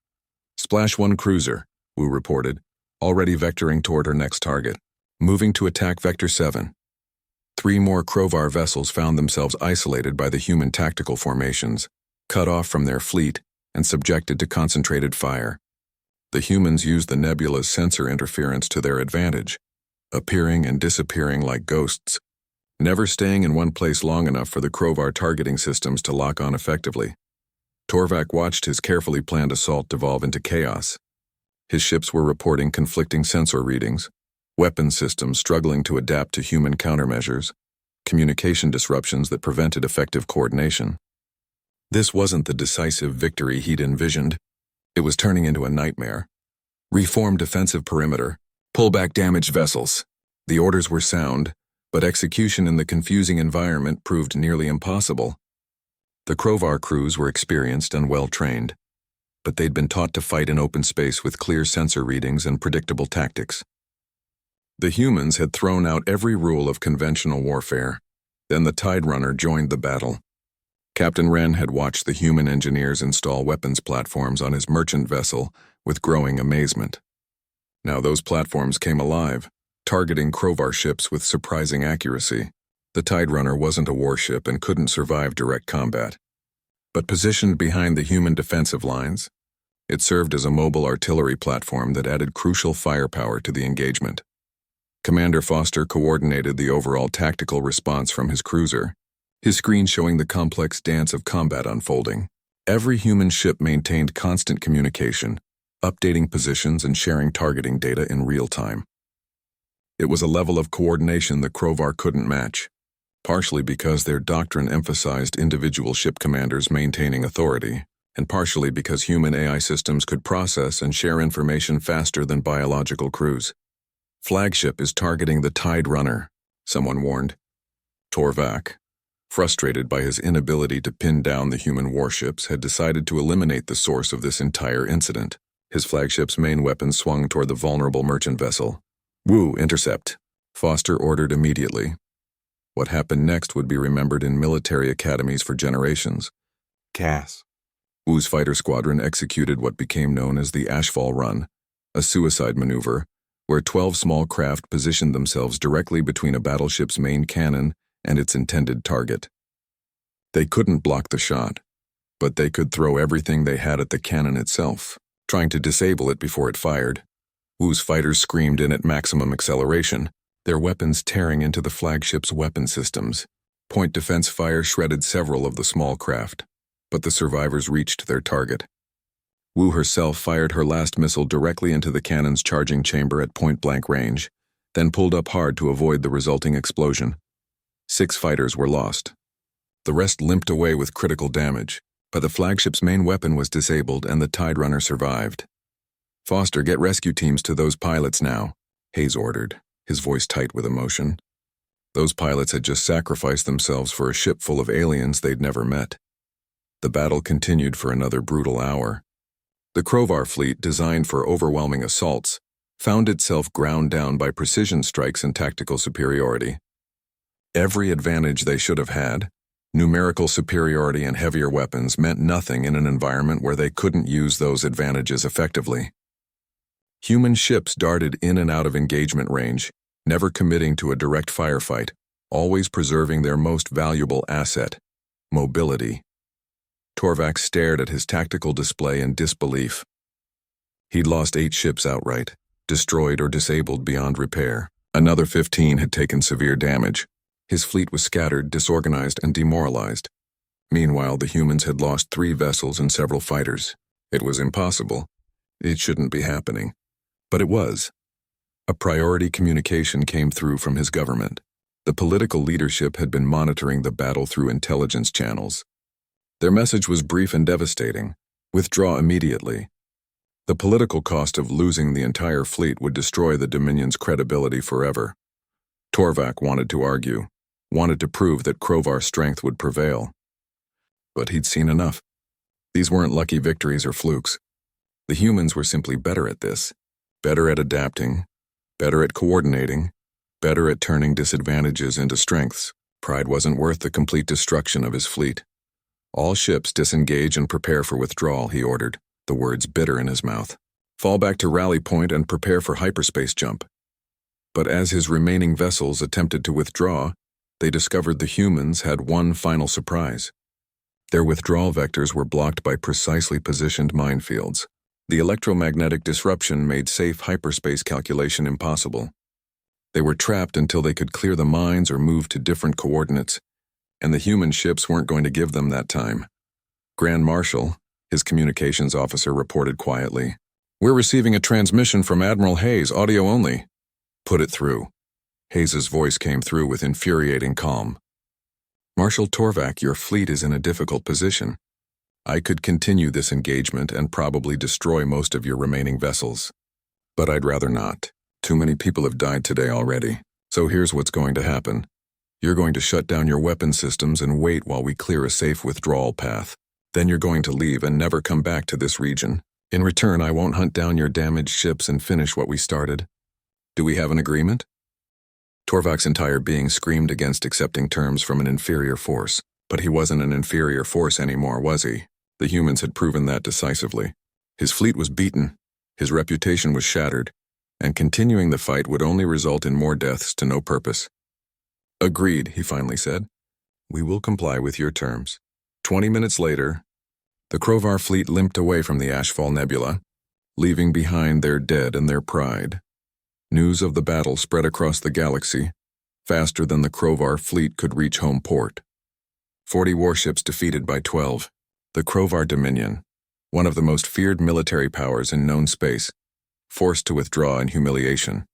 Splash 1 cruiser, Wu reported, already vectoring toward her next target, moving to attack Vector 7. 3 more Krovar vessels found themselves isolated by the human tactical formations, cut off from their fleet and subjected to concentrated fire. The humans used the nebula's sensor interference to their advantage, appearing and disappearing like ghosts, never staying in one place long enough for the Krovar targeting systems to lock on effectively. Torvak watched his carefully planned assault devolve into chaos. His ships were reporting conflicting sensor readings, weapon systems struggling to adapt to human countermeasures, communication disruptions that prevented effective coordination. This wasn't the decisive victory he'd envisioned. It was turning into a nightmare. Reform defensive perimeter. Pull back damaged vessels. The orders were sound, but execution in the confusing environment proved nearly impossible. The Krovar crews were experienced and well-trained, but they'd been taught to fight in open space with clear sensor readings and predictable tactics. The humans had thrown out every rule of conventional warfare. Then the Tide Runner joined the battle. Captain Wren had watched the human engineers install weapons platforms on his merchant vessel with growing amazement. Now those platforms came alive, targeting Krovar ships with surprising accuracy. The Tide Runner wasn't a warship and couldn't survive direct combat. But positioned behind the human defensive lines, it served as a mobile artillery platform that added crucial firepower to the engagement. Commander Foster coordinated the overall tactical response from his cruiser, his screen showing the complex dance of combat unfolding. Every human ship maintained constant communication, updating positions and sharing targeting data in real time. It was a level of coordination that Krovar couldn't match, partially because their doctrine emphasized individual ship commanders maintaining authority, and partially because human AI systems could process and share information faster than biological crews. Flagship is targeting the Tide Runner, someone warned. Torvak, frustrated by his inability to pin down the human warships, had decided to eliminate the source of this entire incident. His flagship's main weapon swung toward the vulnerable merchant vessel. Wu, intercept, Foster ordered immediately. What happened next would be remembered in military academies for generations. Cass. Wu's fighter squadron executed what became known as the Ashfall Run, a suicide maneuver, where 12 small craft positioned themselves directly between a battleship's main cannon and its intended target. They couldn't block the shot, but they could throw everything they had at the cannon itself, trying to disable it before it fired. Wu's fighters screamed in at maximum acceleration, their weapons tearing into the flagship's weapon systems. Point defense fire shredded several of the small craft, but the survivors reached their target. Wu herself fired her last missile directly into the cannon's charging chamber at point-blank range, then pulled up hard to avoid the resulting explosion. 6 fighters were lost. The rest limped away with critical damage, but the flagship's main weapon was disabled and the Tide Runner survived. "Foster, get rescue teams to those pilots now," Hayes ordered, his voice tight with emotion. Those pilots had just sacrificed themselves for a ship full of aliens they'd never met. The battle continued for another brutal hour. The Krovar fleet, designed for overwhelming assaults, found itself ground down by precision strikes and tactical superiority. Every advantage they should have had, numerical superiority and heavier weapons, meant nothing in an environment where they couldn't use those advantages effectively. Human ships darted in and out of engagement range, never committing to a direct firefight, always preserving their most valuable asset, mobility. Torvak stared at his tactical display in disbelief. He'd lost 8 ships outright, destroyed or disabled beyond repair. Another 15 had taken severe damage. His fleet was scattered, disorganized, and demoralized. Meanwhile, the humans had lost 3 vessels and several fighters. It was impossible. It shouldn't be happening. But it was. A priority communication came through from his government. The political leadership had been monitoring the battle through intelligence channels. Their message was brief and devastating: withdraw immediately. The political cost of losing the entire fleet would destroy the Dominion's credibility forever. Torvak wanted to argue, wanted to prove that Krovar's strength would prevail. But he'd seen enough. These weren't lucky victories or flukes. The humans were simply better at this, better at adapting, better at coordinating, better at turning disadvantages into strengths. Pride wasn't worth the complete destruction of his fleet. "All ships disengage and prepare for withdrawal," he ordered, the words bitter in his mouth. "Fall back to rally point and prepare for hyperspace jump." But as his remaining vessels attempted to withdraw, they discovered the humans had one final surprise. Their withdrawal vectors were blocked by precisely positioned minefields. The electromagnetic disruption made safe hyperspace calculation impossible. They were trapped until they could clear the mines or move to different coordinates, and the human ships weren't going to give them that time. Grand Marshal, his communications officer, reported quietly, "We're receiving a transmission from Admiral Hayes, audio only." "Put it through." Hayes's voice came through with infuriating calm. "Marshal Torvak, your fleet is in a difficult position. I could continue this engagement and probably destroy most of your remaining vessels. But I'd rather not. Too many people have died today already. So here's what's going to happen. You're going to shut down your weapon systems and wait while we clear a safe withdrawal path. Then you're going to leave and never come back to this region. In return, I won't hunt down your damaged ships and finish what we started. Do we have an agreement?" Torvak's entire being screamed against accepting terms from an inferior force. But he wasn't an inferior force anymore, was he? The humans had proven that decisively. His fleet was beaten, his reputation was shattered, and continuing the fight would only result in more deaths to no purpose. "Agreed," he finally said. "We will comply with your terms." 20 minutes later, the Krovar fleet limped away from the Ashfall Nebula, leaving behind their dead and their pride. News of the battle spread across the galaxy, faster than the Krovar fleet could reach home port. 40 warships defeated by 12. The Krovar Dominion, one of the most feared military powers in known space, forced to withdraw in humiliation.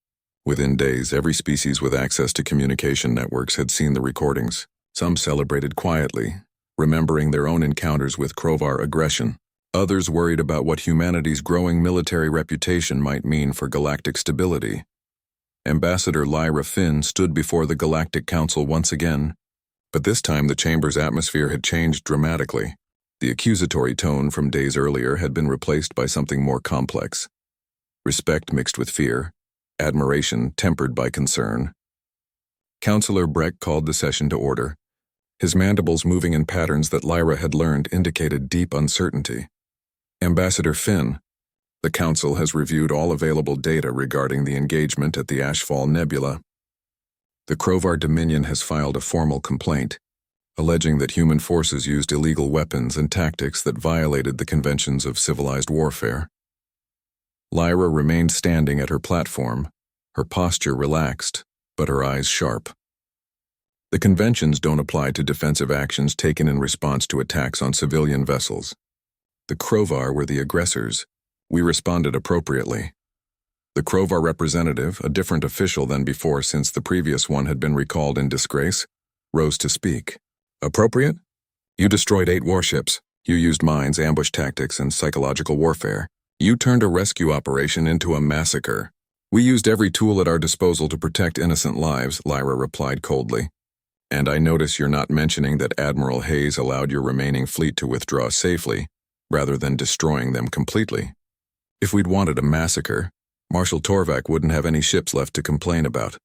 Within days, every species with access to communication networks had seen the recordings. Some celebrated quietly, remembering their own encounters with Krovar aggression. Others worried about what humanity's growing military reputation might mean for galactic stability. Ambassador Lyra Finn stood before the Galactic Council once again, but this time the chamber's atmosphere had changed dramatically. The accusatory tone from days earlier had been replaced by something more complex. Respect mixed with fear, admiration tempered by concern. Councillor Breck called the session to order. His mandibles moving in patterns that Lyra had learned indicated deep uncertainty. "Ambassador Finn, the Council has reviewed all available data regarding the engagement at the Ashfall Nebula. The Krovar Dominion has filed a formal complaint, alleging that human forces used illegal weapons and tactics that violated the conventions of civilized warfare. Lyra remained standing at her platform, her posture relaxed, but her eyes sharp. The conventions don't apply to defensive actions taken in response to attacks on civilian vessels. The Krovar were the aggressors. We responded appropriately. The Krovar representative, a different official than before since the previous one had been recalled in disgrace, rose to speak. Appropriate? You destroyed 8 warships. You used mines, ambush tactics, and psychological warfare. You turned a rescue operation into a massacre. We used every tool at our disposal to protect innocent lives, Lyra replied coldly. And I notice you're not mentioning that Admiral Hayes allowed your remaining fleet to withdraw safely, rather than destroying them completely. If we'd wanted a massacre, Marshal Torvak wouldn't have any ships left to complain about.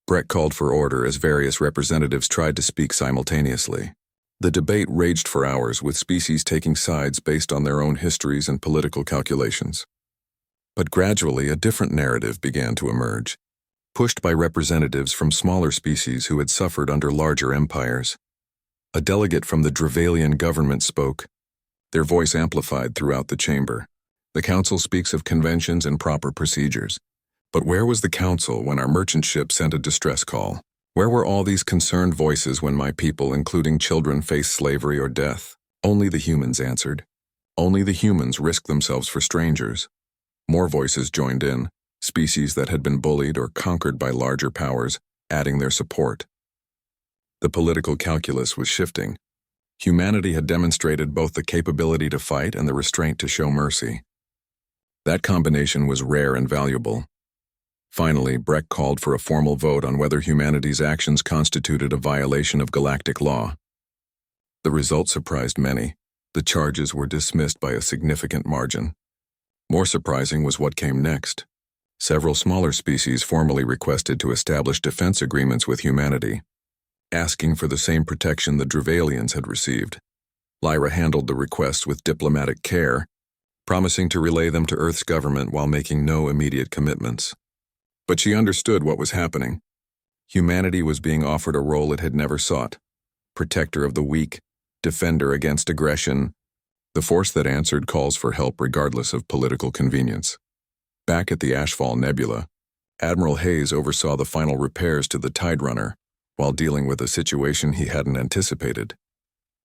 Brett called for order as various representatives tried to speak simultaneously. The debate raged for hours, with species taking sides based on their own histories and political calculations. But gradually, a different narrative began to emerge, pushed by representatives from smaller species who had suffered under larger empires. A delegate from the Drevalian government spoke, their voice amplified throughout the chamber. The council speaks of conventions and proper procedures. But where was the council when our merchant ship sent a distress call? Where were all these concerned voices when my people, including children, faced slavery or death? Only the humans answered. Only the humans risked themselves for strangers. More voices joined in, species that had been bullied or conquered by larger powers, adding their support. The political calculus was shifting. Humanity had demonstrated both the capability to fight and the restraint to show mercy. That combination was rare and valuable. Finally, Breck called for a formal vote on whether humanity's actions constituted a violation of galactic law. The result surprised many. The charges were dismissed by a significant margin. More surprising was what came next. Several smaller species formally requested to establish defense agreements with humanity, asking for the same protection the Drevalians had received. Lyra handled the requests with diplomatic care, promising to relay them to Earth's government while making no immediate commitments. But she understood what was happening. Humanity was being offered a role it had never sought: protector of the weak, defender against aggression. The force that answered calls for help regardless of political convenience. Back at the Ashfall Nebula, Admiral Hayes oversaw the final repairs to the Tide Runner while dealing with a situation he hadn't anticipated.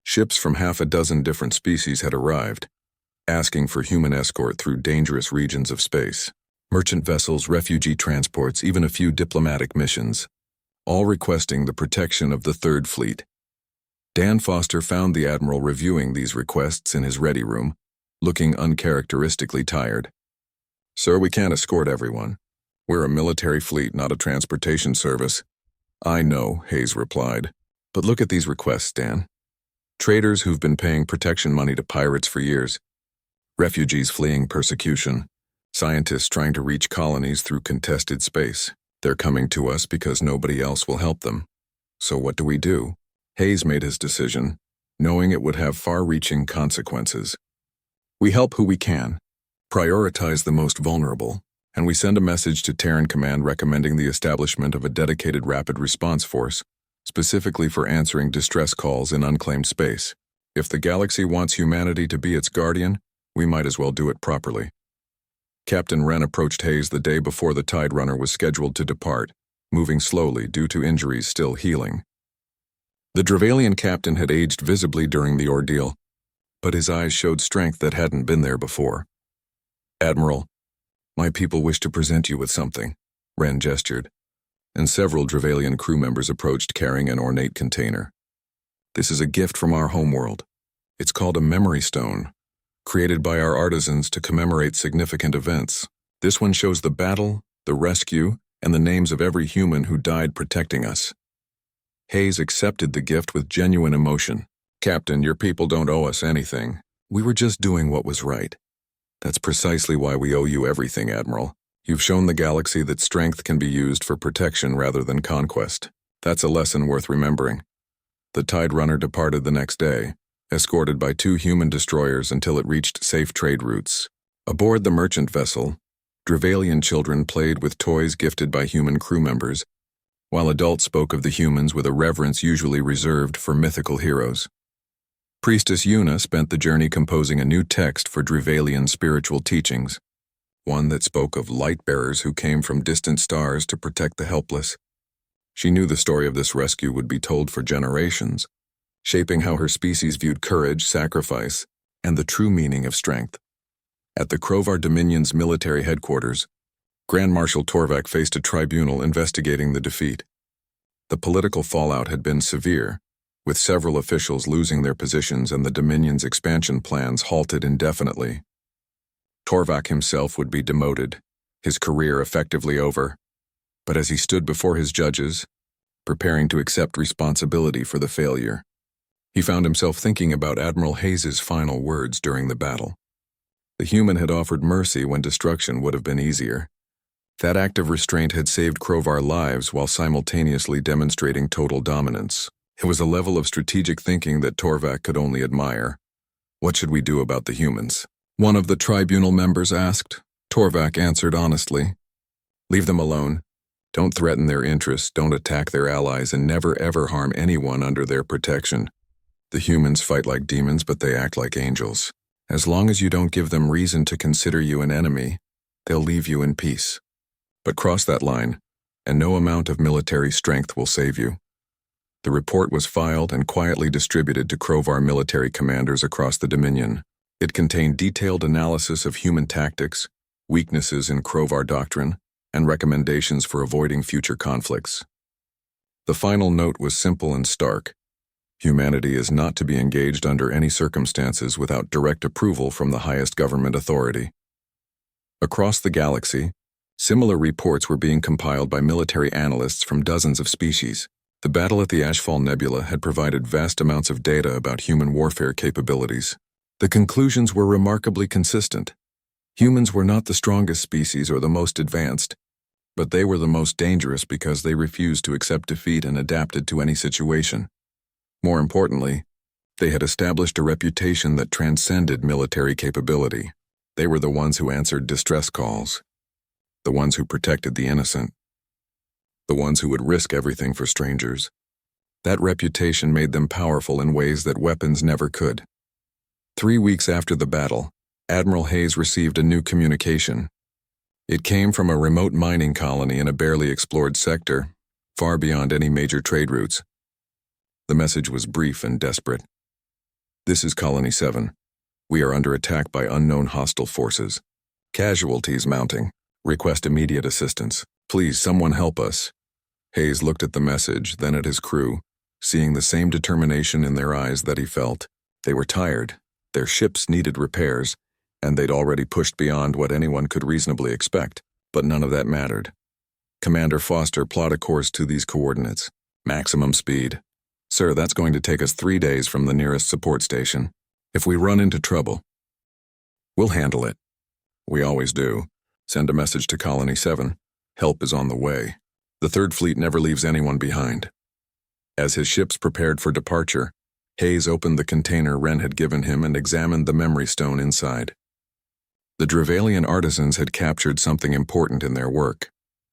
Ships from half a dozen different species had arrived, asking for human escort through dangerous regions of space. Merchant vessels, refugee transports, even a few diplomatic missions, all requesting the protection of the Third Fleet. Dan Foster found the Admiral reviewing these requests in his ready room, looking uncharacteristically tired. "Sir, we can't escort everyone. We're a military fleet, not a transportation service." "I know," Hayes replied. "But look at these requests, Dan. Traders who've been paying protection money to pirates for years. Refugees fleeing persecution. Scientists trying to reach colonies through contested space. They're coming to us because nobody else will help them. So what do? Hayes made his decision, knowing it would have far-reaching consequences. We help who we can, prioritize the most vulnerable, and we send a message to Terran Command recommending the establishment of a dedicated rapid response force, specifically for answering distress calls in unclaimed space. If the galaxy wants humanity to be its guardian, we might as well do it properly." Captain Wren approached Hayes the day before the Tide Runner was scheduled to depart, moving slowly due to injuries still healing. The Drevalian captain had aged visibly during the ordeal, but his eyes showed strength that hadn't been there before. "Admiral, my people wish to present you with something," Wren gestured, and several Drevalian crew members approached carrying an ornate container. "This is a gift from our homeworld. It's called a memory stone, created by our artisans to commemorate significant events. This one shows the battle, the rescue, and the names of every human who died protecting us." Hayes accepted the gift with genuine emotion. "Captain, your people don't owe us anything. We were just doing what was right. That's precisely why we owe you everything, Admiral. You've shown the galaxy that strength can be used for protection rather than conquest. That's a lesson worth remembering." The Tide Runner departed the next day, escorted by 2 human destroyers until it reached safe trade routes. Aboard the merchant vessel, Drevalian children played with toys gifted by human crew members, while adults spoke of the humans with a reverence usually reserved for mythical heroes. Priestess Yuna spent the journey composing a new text for Drevalian spiritual teachings, one that spoke of light-bearers who came from distant stars to protect the helpless. She knew the story of this rescue would be told for generations, shaping how her species viewed courage, sacrifice, and the true meaning of strength. At the Krovar Dominion's military headquarters, Grand Marshal Torvak faced a tribunal investigating the defeat. The political fallout had been severe, with several officials losing their positions and the Dominion's expansion plans halted indefinitely. Torvak himself would be demoted, his career effectively over, but as he stood before his judges, preparing to accept responsibility for the failure, he found himself thinking about Admiral Hayes's final words during the battle. The human had offered mercy when destruction would have been easier. That act of restraint had saved Krovar lives while simultaneously demonstrating total dominance. It was a level of strategic thinking that Torvak could only admire. What should we do about the humans? One of the tribunal members asked. Torvak answered honestly. Leave them alone. Don't threaten their interests, don't attack their allies, and never ever harm anyone under their protection. The humans fight like demons, but they act like angels. As long as you don't give them reason to consider you an enemy, they'll leave you in peace. But cross that line, and no amount of military strength will save you. The report was filed and quietly distributed to Krovar military commanders across the Dominion. It contained detailed analysis of human tactics, weaknesses in Krovar doctrine, and recommendations for avoiding future conflicts. The final note was simple and stark. Humanity is not to be engaged under any circumstances without direct approval from the highest government authority. Across the galaxy, similar reports were being compiled by military analysts from dozens of species. The battle at the Ashfall Nebula had provided vast amounts of data about human warfare capabilities. The conclusions were remarkably consistent. Humans were not the strongest species or the most advanced, but they were the most dangerous because they refused to accept defeat and adapted to any situation. More importantly, they had established a reputation that transcended military capability. They were the ones who answered distress calls, the ones who protected the innocent, the ones who would risk everything for strangers. That reputation made them powerful in ways that weapons never could. 3 weeks after the battle, Admiral Hayes received a new communication. It came from a remote mining colony in a barely explored sector, far beyond any major trade routes. The message was brief and desperate. This is Colony 7. We are under attack by unknown hostile forces. Casualties mounting. Request immediate assistance. Please, someone help us. Hayes looked at the message, then at his crew, seeing the same determination in their eyes that he felt. They were tired. Their ships needed repairs, and they'd already pushed beyond what anyone could reasonably expect. But none of that mattered. Commander Foster, plot a course to these coordinates. Maximum speed. Sir, that's going to take us 3 days from the nearest support station. If we run into trouble, we'll handle it. We always do. Send a message to Colony 7. Help is on the way. The Third Fleet never leaves anyone behind. As his ships prepared for departure, Hayes opened the container Wren had given him and examined the memory stone inside. The Drevalian artisans had captured something important in their work.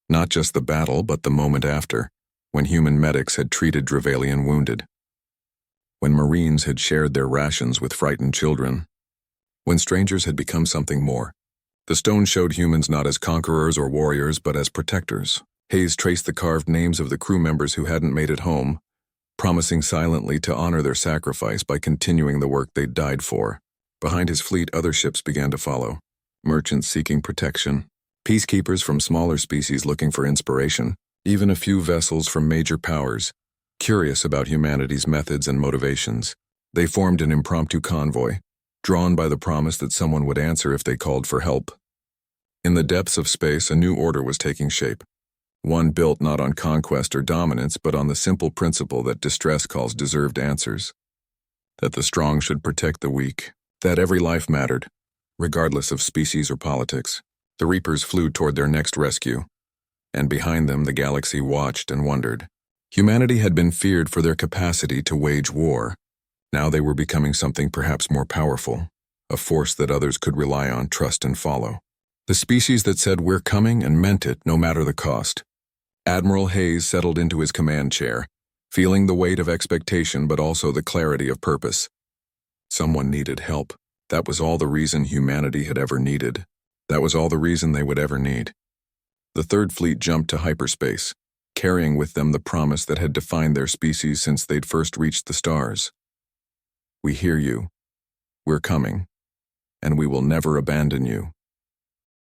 Not just the battle, but the moment after, when human medics had treated Drevalian wounded. When Marines had shared their rations with frightened children. When strangers had become something more. The stone showed humans not as conquerors or warriors, but as protectors. Hayes traced the carved names of the crew members who hadn't made it home, promising silently to honor their sacrifice by continuing the work they'd died for. Behind his fleet, other ships began to follow. Merchants seeking protection, peacekeepers from smaller species looking for inspiration, even a few vessels from major powers, curious about humanity's methods and motivations. They formed an impromptu convoy, drawn by the promise that someone would answer if they called for help. In the depths of space, a new order was taking shape. One built not on conquest or dominance, but on the simple principle that distress calls deserved answers. That the strong should protect the weak. That every life mattered, regardless of species or politics. The Reapers flew toward their next rescue, and behind them the galaxy watched and wondered. Humanity had been feared for their capacity to wage war. Now they were becoming something perhaps more powerful, a force that others could rely on, trust, and follow. The species that said, "We're coming," and meant it no matter the cost. Admiral Hayes settled into his command chair, feeling the weight of expectation but also the clarity of purpose. Someone needed help. That was all the reason humanity had ever needed. That was all the reason they would ever need. The Third Fleet jumped to hyperspace, carrying with them the promise that had defined their species since they'd first reached the stars. We hear you. We're coming. And we will never abandon you.